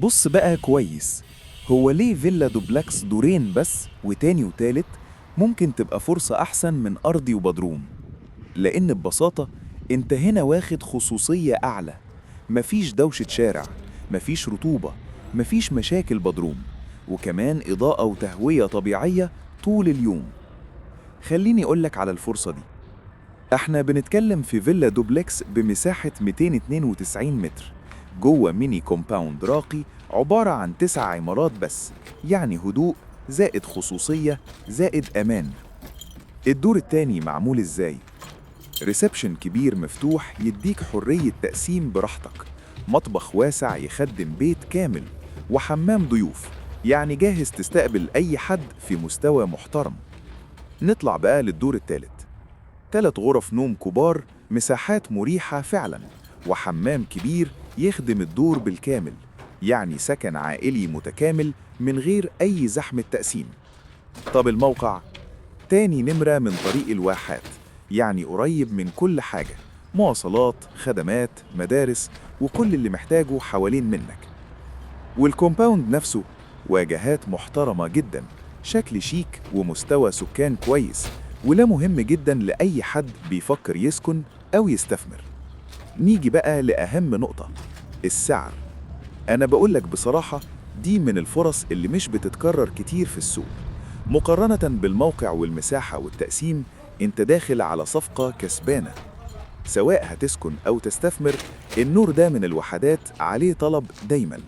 بص بقى كويس، هو ليه فيلا دوبلاكس دورين بس وتاني وتالت ممكن تبقى فرصة أحسن من أرضي وبدروم؟ لأن ببساطة أنت هنا واخد خصوصية أعلى، مفيش دوشة شارع، مفيش رطوبة، مفيش مشاكل بدروم، وكمان إضاءة وتهوية طبيعية طول اليوم. خليني أقولك على الفرصة دي. احنا بنتكلم في فيلا دوبلكس بمساحة 292 متر جوه ميني كومباوند راقي، عبارة عن 9 عمارات بس، يعني هدوء زائد خصوصية زائد أمان. الدور التاني معمول إزاي؟ ريسبشن كبير مفتوح يديك حرية تقسيم براحتك، مطبخ واسع يخدم بيت كامل، وحمام ضيوف، يعني جاهز تستقبل أي حد في مستوى محترم. نطلع بقى للدور التالت. 3 غرف نوم كبار، مساحات مريحة فعلا، وحمام كبير يخدم الدور بالكامل، يعني سكن عائلي متكامل من غير أي زحمة تقسيم. طب الموقع؟ تاني نمرة من طريق الواحات، يعني قريب من كل حاجة، مواصلات، خدمات، مدارس، وكل اللي محتاجه حوالين منك. والكومباوند نفسه واجهات محترمة جدا، شكل شيك ومستوى سكان كويس، وده مهم جدا لأي حد بيفكر يسكن أو يستثمر. نيجي بقى لأهم نقطة، السعر. أنا بقولك بصراحة، دي من الفرص اللي مش بتتكرر كتير في السوق. مقارنة بالموقع والمساحة والتقسيم، انت داخل على صفقة كسبانة. سواء هتسكن أو تستثمر، النور ده من الوحدات عليه طلب دايما.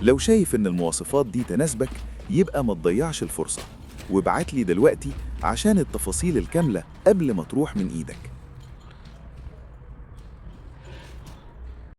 لو شايف إن المواصفات دي تناسبك، يبقى ما تضيعش الفرصة، وابعت لي دلوقتي عشان التفاصيل الكاملة قبل ما تروح من إيدك.